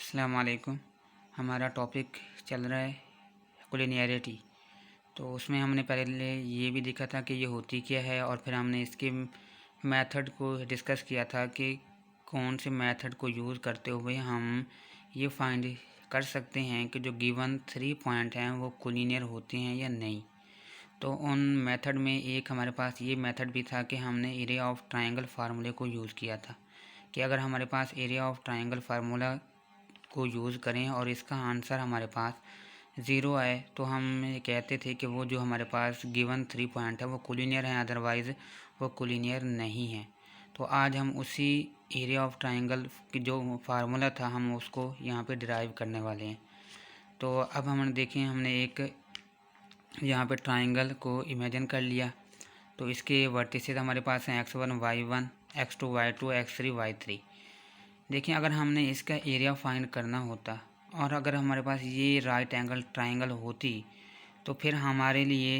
अस्सलाम वालेकुम। हमारा टॉपिक चल रहा है कुलिनियरिटी। तो उसमें हमने पहले ये भी देखा था कि ये होती क्या है, और फिर हमने इसके मेथड को डिस्कस किया था कि कौन से मेथड को यूज़ करते हुए हम ये फाइंड कर सकते हैं कि जो गिवन 3 पॉइंट हैं वो कुलिनियर होते हैं या नहीं। तो उन मेथड में एक हमारे पास ये मेथड भी था कि हमने एरिया ऑफ ट्रायंगल फार्मूले को यूज़ किया था कि अगर हमारे पास एरिया ऑफ ट्रायंगल फार्मूला को यूज़ करें और इसका आंसर हमारे पास ज़ीरो आए तो हम कहते थे कि वो जो हमारे पास गिवन 3 पॉइंट है वो कुलिनियर हैं, अदरवाइज़ वो कुलिनियर नहीं है। तो आज हम उसी एरिया ऑफ ट्रायंगल की जो फार्मूला था हम उसको यहाँ पे डिराइव करने वाले हैं। तो अब हम देखें, हमने एक यहाँ पे ट्रायंगल को इमेजिन कर लिया। तो इसके वर्टिसेस हमारे पास हैं x1 y1 x2 y2 x3 y3। देखिए, अगर हमने इसका एरिया फाइंड करना होता और अगर हमारे पास ये राइट एंगल ट्रायंगल होती तो फिर हमारे लिए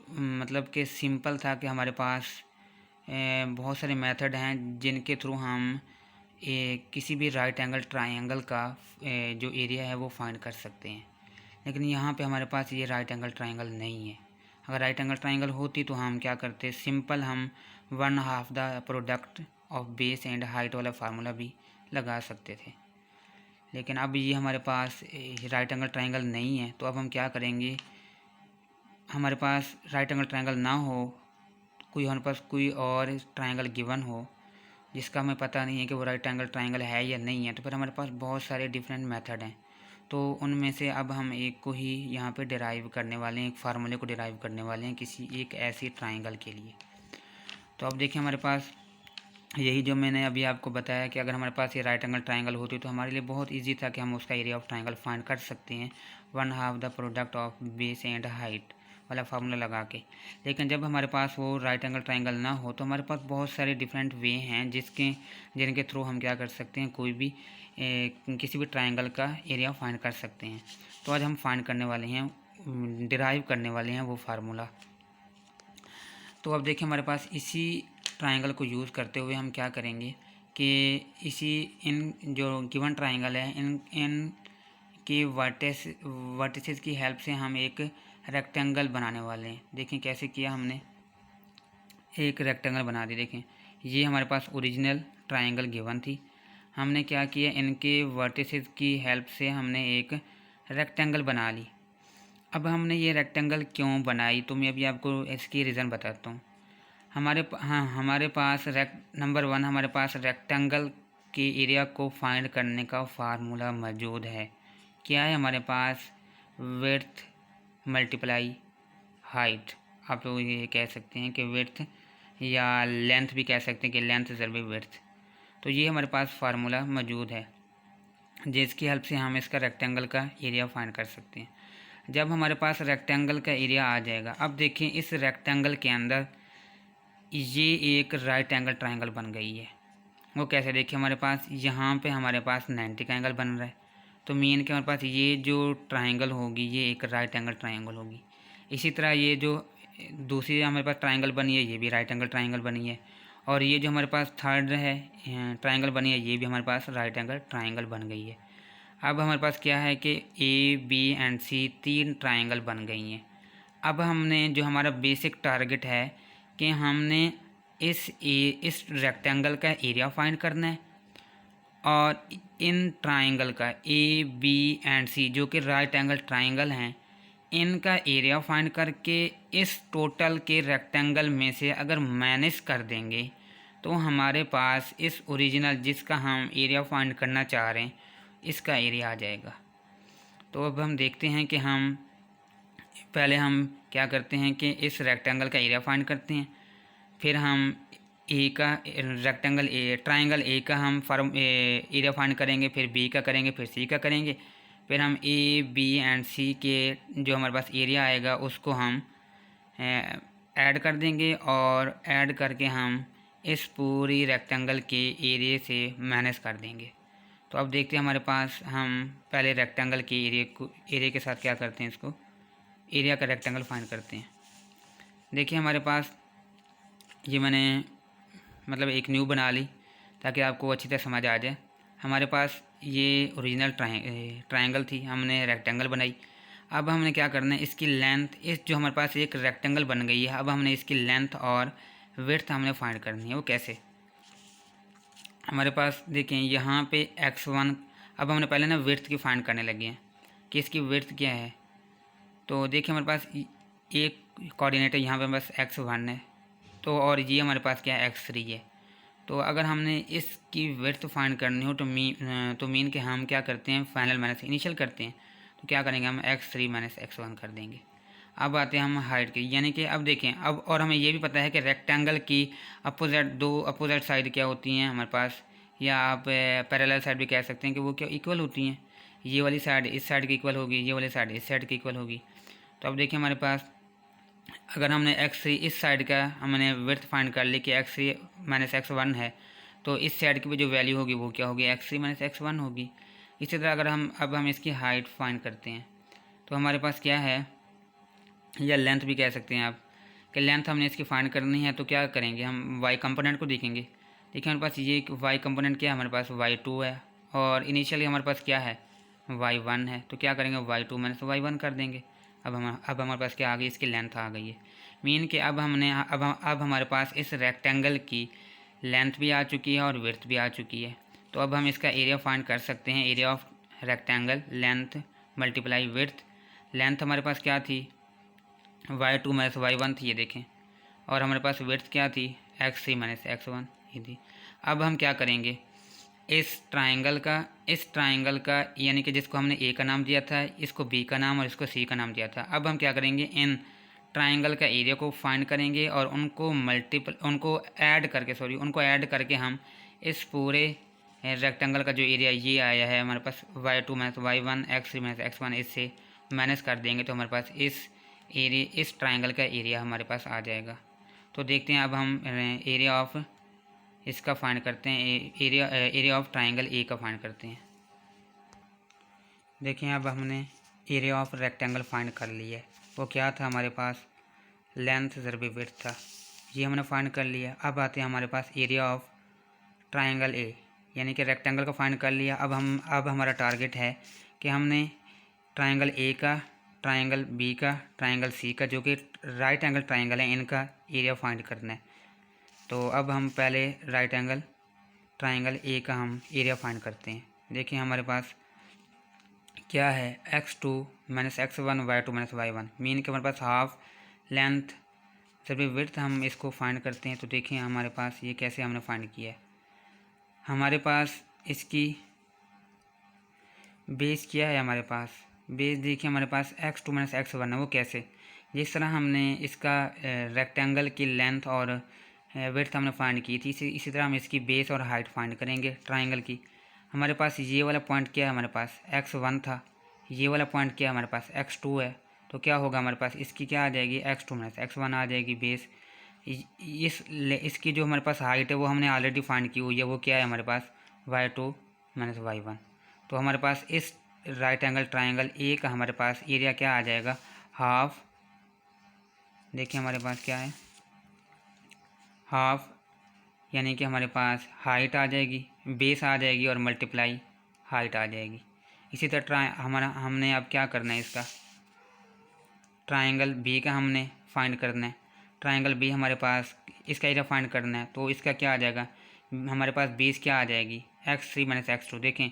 मतलब कि सिंपल था कि हमारे पास बहुत सारे मेथड हैं जिनके थ्रू हम किसी भी राइट एंगल ट्रायंगल का जो एरिया है वो फाइंड कर सकते हैं। लेकिन यहाँ पे हमारे पास ये राइट एंगल ट्रायंगल नहीं है। अगर राइट एंगल ट्रायंगल होती तो हम क्या करते, सिंपल हम 1/2 the product of base and height वाला फार्मूला भी लगा सकते थे। लेकिन अब ये हमारे पास राइट एंगल ट्रायंगल नहीं है। तो अब हम क्या करेंगे, हमारे पास राइट एंगल ट्रायंगल ना हो, हमारे पास कोई और ट्रायंगल गिवन हो जिसका हमें पता नहीं है कि वो राइट एंगल ट्रायंगल है या नहीं है, तो फिर हमारे पास बहुत सारे डिफरेंट मेथड हैं। तो उनमें से अब हम एक को ही यहाँ पे डिराइव करने वाले हैं, एक फार्मूले को डिराइव करने वाले हैं किसी एक ऐसी ट्रायंगल के लिए। तो अब देखिए, हमारे पास यही जो मैंने अभी आपको बताया कि अगर हमारे पास ये राइट एंगल ट्रायंगल होती तो हमारे लिए बहुत इजी था कि हम उसका एरिया ऑफ ट्रायंगल फाइंड कर सकते हैं 1/2 the product of base and height वाला फार्मूला लगा के। लेकिन जब हमारे पास वो राइट एंगल ट्रायंगल ना हो तो हमारे पास बहुत सारे डिफरेंट वे हैं जिनके थ्रू हम क्या कर सकते हैं, कोई भी किसी भी ट्रायंगल का एरिया फाइंड कर सकते हैं। तो आज हम फाइंड करने वाले हैं, डिराइव करने वाले हैं वो फार्मूला। तो अब देखिए, हमारे पास इसी ट्रायंगल को यूज़ करते हुए हम क्या करेंगे कि इन जो गिवन ट्रायंगल है इन की वर्टिसेस की हेल्प से हम एक रेक्टेंगल बनाने वाले हैं। देखें कैसे किया, हमने एक रेक्टेंगल बना दी। देखें, ये हमारे पास ओरिजिनल ट्रायंगल गिवन थी। हमने क्या किया, इनके वर्टिसेस की हेल्प से हमने एक रेक्टेंगल बना ली। अब हमने ये रेक्टेंगल क्यों बनाई तो मैं अभी आपको इसकी रीज़न बताता हूँ। हमारे पास नंबर 1 हमारे पास रेक्टेंगल के एरिया को फाइंड करने का फार्मूला मौजूद है। क्या है हमारे पास, विड्थ मल्टीप्लाई हाइट। आप लोग ये कह सकते हैं कि विड्थ, या लेंथ भी कह सकते हैं कि लेंथ ज़रूरी विड्थ। तो ये हमारे पास फार्मूला मौजूद है जिसकी हेल्प से हम इसका रेक्टेंगल का एरिया फाइंड कर सकते हैं। जब हमारे पास रेक्टेंगल का एरिया आ जाएगा, अब देखिए इस रेक्टेंगल के अंदर ये एक राइट एंगल ट्रायंगल बन गई है। वो कैसे, देखिए हमारे पास यहाँ पे हमारे पास 90 का एंगल बन रहा है। तो मीन के हमारे पास ये जो ट्रायंगल होगी ये एक राइट एंगल ट्रायंगल होगी। इसी तरह ये जो दूसरी हमारे पास ट्रायंगल बनी है ये भी राइट एंगल ट्रायंगल बनी है। और ये जो हमारे पास थर्ड है ट्रायंगल बनी है ये भी हमारे पास राइट एंगल ट्रायंगल बन गई है। अब हमारे पास क्या है कि A B and C 3 triangle बन गई हैं। अब हमने जो हमारा बेसिक टारगेट है कि हमने इस रेक्टेंगल का एरिया फाइंड करना है और इन ट्रायंगल का ए बी एंड सी जो कि राइट एंगल ट्रायंगल हैं इनका एरिया फाइंड करके इस टोटल के रेक्टेंगल में से अगर माइनस कर देंगे तो हमारे पास इस ओरिजिनल जिसका हम एरिया फाइंड करना चाह रहे हैं इसका एरिया आ जाएगा। तो अब हम देखते हैं कि हम क्या करते हैं कि इस रेक्टेंगल का एरिया फाइंड करते हैं। फिर हम ट्रायंगल ए का हम एरिया फाइंड करेंगे, फिर बी का करेंगे, फिर सी का करेंगे। फिर हम ए बी एंड सी के जो हमारे पास एरिया आएगा उसको हम ऐड कर देंगे और ऐड करके हम इस पूरी रेक्टेंगल के एरिया से माइनस कर देंगे। तो अब देखते हैं हमारे पास, हम पहले रेक्टेंगल के एरिया के साथ क्या करते हैं, इसको एरिया का रेक्टेंगल फाइंड करते हैं। देखिए हमारे पास ये मैंने मतलब एक न्यू बना ली ताकि आपको अच्छी तरह समझ आ जाए। हमारे पास ये ओरिजिनल ट्रायंगल थी, हमने रेक्टेंगल बनाई। अब हमने क्या करना है, इसकी लेंथ, इस जो हमारे पास एक रेक्टेंगल बन गई है, अब हमने इसकी लेंथ और विड्थ हमने फाइंड करनी है। वो कैसे, हमारे पास देखें यहाँ पे x1, अब हमने पहले ना विड्थ की फाइंड करने लगे हैं कि इसकी विड्थ क्या है। तो देखिए हमारे पास एक कोऑर्डिनेट है यहाँ पे बस x1 है, तो और ये हमारे पास क्या है x3 है। तो अगर हमने इसकी विड्थ फाइंड करनी हो तो मीन के हम क्या करते हैं, फाइनल माइनस इनिशियल करते हैं। तो क्या करेंगे, हम x3 माइनस x1 कर देंगे। अब आते हैं हम हाइट की, यानी कि अब देखें अब, और हमें ये भी पता है कि रेक्टेंगल की दो अपोजिट साइड क्या होती हैं हमारे पास, या आप पैरेलल साइड भी कह सकते हैं कि वो क्या इक्वल होती हैं। ये वाली साइड इस साइड की इक्वल होगी, ये वाली साइड इस साइड की इक्वल होगी। तो अब देखिए हमारे पास अगर हमने x3 इस साइड का हमने विड्थ फाइंड कर ली कि x3 माइनस x1 है, तो इस साइड की भी जो वैल्यू होगी वो क्या होगी, x3 माइनस x1 होगी। इसी तरह अगर हम इसकी हाइट फाइंड करते हैं तो हमारे पास क्या है, या लेंथ भी कह सकते हैं आप, कि लेंथ हमने इसकी फाइंड करनी है। तो क्या करेंगे, हम y कंपोनेंट को देखेंगे। देखिए हमारे पास ये y कंपोनेंट क्या है, हमारे पास y2 है, और इनिशियली हमारे पास क्या है, y1 है। तो क्या करेंगे, y2 माइनस y1 कर देंगे। अब हमारे पास क्या आ गई, इसकी लेंथ आ गई है। मीन कि अब हमारे पास इस रेक्टेंगल की लेंथ भी आ चुकी है और विड्थ भी आ चुकी है। तो अब हम इसका एरिया फाइंड कर सकते हैं, area of rectangle length multiply width. Length हमारे पास क्या थी, y2 माइनस y1 थी, ये देखें, और हमारे पास विड्थ क्या थी, x3 माइनस x1 ये थी। अब हम क्या करेंगे, इस ट्राइंगल का यानी कि जिसको हमने ए का नाम दिया था, इसको बी का नाम और इसको सी का नाम दिया था। अब हम क्या करेंगे, इन ट्राइंगल का एरिया को फाइंड करेंगे और उनको ऐड करके हम इस पूरे रेक्टेंगल का जो एरिया ये आया है हमारे पास y2 minus y1 x3 minus x1, इससे माइनस कर देंगे तो हमारे पास इस ट्राइंगल का एरिया हमारे पास आ जाएगा। तो देखते हैं अब हम एरिया ऑफ इसका फाइंड करते हैं, एरिया ऑफ ट्राइंगल ए का फाइंड करते हैं। देखिए अब हमने एरिया ऑफ रेक्टेंगल फाइंड कर लिया है। वो क्या था, हमारे पास लेंथ ज़रबी विड्थ था, ये हमने फाइंड कर लिया। अब आते हैं हमारे पास एरिया ऑफ ट्राइंगल ए, यानी कि रेक्टेंगल का फाइंड कर लिया। अब हमारा टारगेट है कि हमने ट्राइंगल ए का, ट्राइंगल बी का, ट्राइंगल सी का, जो कि राइट एंगल ट्राइंगल है, इनका एरिया फाइंड करना है। तो अब हम पहले राइट एंगल ट्राइंगल ए का हम एरिया फाइंड करते हैं। देखिए हमारे पास क्या है, x2 minus x1 y2 minus y1, mean के हमारे पास हाफ लेंथ जब विड्थ हम इसको फाइंड करते हैं। तो देखिए हमारे पास ये कैसे हमने फाइंड किया है, हमारे पास इसकी बेस क्या है, हमारे पास बेस देखिए हमारे पास x2 माइनस x1 है। वो कैसे, जिस तरह हमने इसका रेक्टेंगल की लेंथ और विड्थ हमने फाइंड की थी, इसी तरह हम इसकी बेस और हाइट फाइंड करेंगे ट्राइंगल की। हमारे पास ये वाला पॉइंट क्या है, हमारे पास x1 था, ये वाला पॉइंट क्या है, हमारे पास x2 है। तो क्या होगा, हमारे पास इसकी क्या आ जाएगी, x2 माइनस x1 आ जाएगी बेस। इसकी जो हमारे पास हाइट है वो हमने ऑलरेडी फाइंड की हुई है, वो क्या है हमारे पास y2 माइनस y1। तो हमारे पास इस राइट एंगल ट्राइंगल ए का हमारे पास एरिया क्या आ जाएगा, हाफ। देखिए हमारे पास क्या है, हाफ, यानी कि हमारे पास हाइट आ जाएगी, बेस आ जाएगी और मल्टीप्लाई हाइट आ जाएगी। इसी तरह हमने अब क्या करना है, इसका ट्राइंगल बी का हमने फाइंड करना है। ट्राइंगल बी हमारे पास इसका एरिया फाइंड करना है। तो इसका क्या आ जाएगा, हमारे पास बेस क्या आ जाएगी, x3 माइनस x2। देखें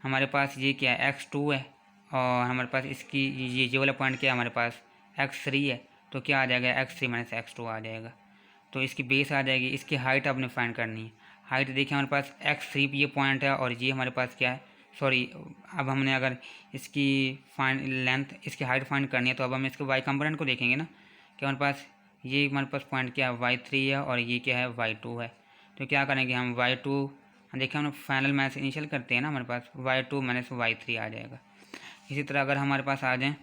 हमारे पास ये क्या है, x2 है, और हमारे पास इसकी ये वाला पॉइंट क्या है, हमारे पास x3 है। तो क्या आ जाएगा, x3 माइनस x2 आ जाएगा। तो इसकी बेस आ जाएगी, इसकी हाइट आपने फाइंड करनी है। हाइट देखिए हमारे पास x3 ये पॉइंट है और ये हमारे पास क्या है, सॉरी, अब हमने अगर इसकी इसकी हाइट फाइंड करनी है तो अब हम इसके y कंपोनेंट को देखेंगे ना, कि हमारे पास ये हमारे पास पॉइंट क्या है, y3 है, और ये क्या है, y2 है। तो क्या करेंगे हम, y2 देखिए हम फाइनल माइनस इनिशियल करते हैं ना, हमारे पास y2 माइनस y3 आ जाएगा। इसी तरह अगर हमारे पास आ जाए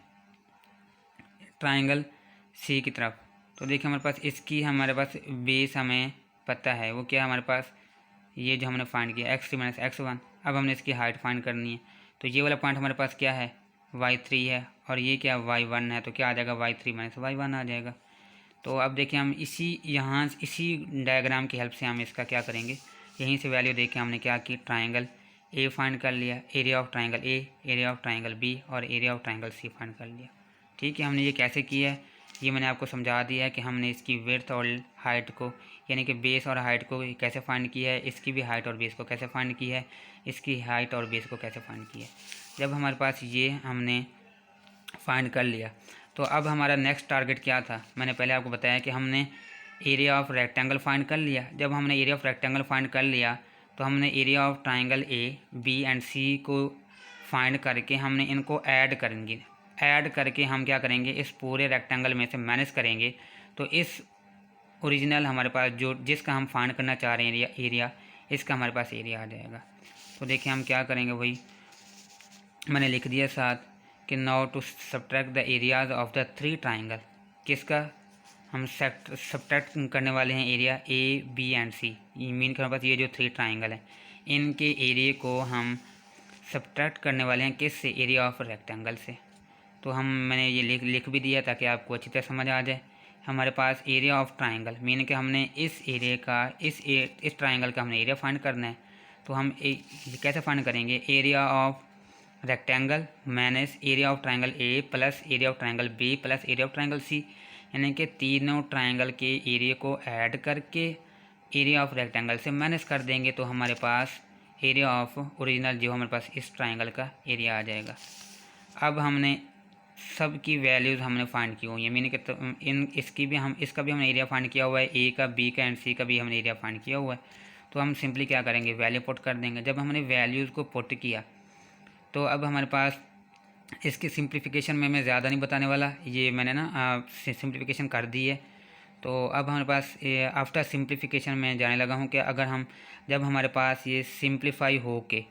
ट्राइंगल सी की तरफ, तो देखिए हमारे पास इसकी हमारे पास बेस हमें पता है, वो क्या है हमारे पास, ये जो हमने फाइंड किया x3 माइनस x1। अब हमने इसकी हाइट फाइंड करनी है। तो ये वाला पॉइंट हमारे पास क्या है, y3 है, और ये क्या y1 है। तो क्या आ जाएगा, y3 माइनस y1 आ जाएगा। तो अब देखिए हम इसी डायग्राम की हेल्प से हम इसका क्या करेंगे, यहीं से वैल्यू देख के हमने क्या की, ट्राइंगल ए फाइंड कर लिया, area of triangle A, area of triangle B और area of triangle C find कर लिया। ठीक है, हमने ये कैसे किया है ये मैंने आपको समझा दिया है कि हमने इसकी विड्थ और हाइट को यानी कि बेस और हाइट को कैसे फाइंड किया है, इसकी भी हाइट और बेस को कैसे फाइंड किया है, इसकी हाइट और बेस को कैसे फाइंड किया है। जब हमारे पास ये हमने फाइंड कर लिया तो अब हमारा नेक्स्ट टारगेट क्या था, मैंने पहले आपको बताया कि हमने एरिया ऑफ रेक्टेंगल फाइंड कर लिया। जब हमने एरिया ऑफ रेक्टेंगल फाइंड कर लिया तो हमने area of triangle A, B and C को फाइंड करके हमने इनको ऐड करेंगे। ऐड करके हम क्या करेंगे, इस पूरे रेक्टेंगल में से माइनस करेंगे तो इस ओरिजिनल हमारे पास जो जिसका हम फाइंड करना चाह रहे हैं एरिया इसका हमारे पास एरिया आ जाएगा। तो देखिए हम क्या करेंगे, वही मैंने लिख दिया साथ कि now to subtract the areas of the 3 triangle. किसका हम सब्ट्रैक्ट करने वाले हैं, area A, B and C. Mean के हमारे पास ये जो 3 ट्राइंगल हैं इनके एरिया को हम सब्ट्रैक्ट करने वाले हैं किस से, एरिया ऑफ रेक्टेंगल से। तो मैंने ये लिख भी दिया ताकि आपको अच्छी तरह समझ आ जाए। हमारे पास एरिया ऑफ ट्राइंगल मीन कि हमने इस एरिया का इस ट्राइंगल का हमने एरिया फाइंड करना है। तो हम कैसे फाइंड करेंगे, area of rectangle minus area of triangle A plus area of triangle B plus area of triangle C, यानी कि तीनों ट्राइंगल के एरिया को ऐड करके एरिया ऑफ रेक्टेंगल से माइनस कर देंगे तो हमारे पास एरिया ऑफ ओरिजिनल जो हमारे पास इस ट्राइंगल का एरिया आ जाएगा। अब हमने सब की वैल्यूज़ हमने फाइंड की हुई है, मीन कि इसका भी हमने एरिया फाइंड किया हुआ है, ए का, बी का एंड सी का भी हमने एरिया फाइंड किया हुआ है। तो हम सिंपली क्या करेंगे, वैल्यू पुट कर देंगे। जब हमने वैल्यूज़ को पुट किया तो अब हमारे पास इसकी सिंप्लीफिकेशन में मैं ज़्यादा नहीं बताने वाला, ये मैंने ना सिंप्लीफिकेशन कर दी है। तो अब हमारे पास आफ्टर सिंप्लीफिकेशन में जाने लगा हूँ कि अगर हम जब हमारे पास ये सिंप्लीफाई हो के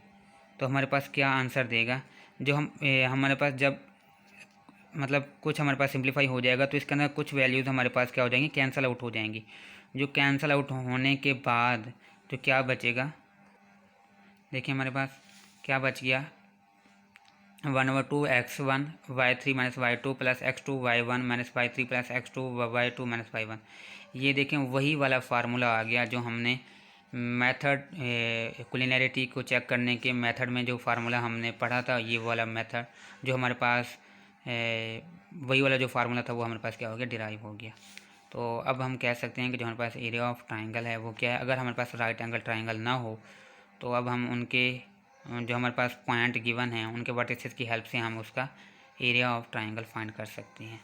तो हमारे पास क्या आंसर देगा। जो हमारे पास जब मतलब कुछ हमारे पास सिंप्लीफाई हो जाएगा तो इसके अंदर कुछ वैल्यूज़ हमारे पास क्या हो जाएंगी, कैंसिल आउट हो जाएंगी। जो कैंसिल आउट होने के बाद तो क्या बचेगा, देखिए हमारे पास क्या बच गया, 1/2 x1 y3 minus y2 plus x2 y1 minus y3 plus x2 y2 minus y1। ये देखें वही वाला फार्मूला आ गया जो हमने मेथड कुलिनैरिटी को चेक करने के मेथड में जो फार्मूला हमने पढ़ा था, ये वाला मेथड जो हमारे पास वही वाला जो फार्मूला था वो हमारे पास क्या हो गया, डिराइव हो गया। तो अब हम कह सकते हैं कि जो हमारे पास एरिया ऑफ ट्राइंगल है वो क्या है। अगर हमारे पास राइट एंगल ट्राइंगल ना हो तो अब हम उनके जो हमारे पास पॉइंट गिवन हैं उनके वर्टिसेस की हेल्प से हम उसका एरिया ऑफ ट्राइंगल फाइंड कर सकते हैं।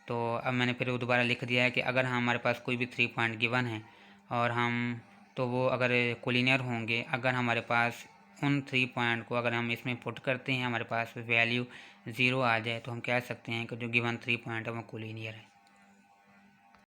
तो अब मैंने फिर दोबारा लिख दिया है कि अगर हमारे पास कोई भी 3 पॉइंट गिवन है और हम तो वो अगर कोलिनियर होंगे, अगर हमारे पास उन 3 पॉइंट को अगर हम इसमें पुट करते हैं हमारे पास वैल्यू 0 आ जाए तो हम कह सकते हैं कि जो गिवन 3 पॉइंट है वो कोलिनियर है।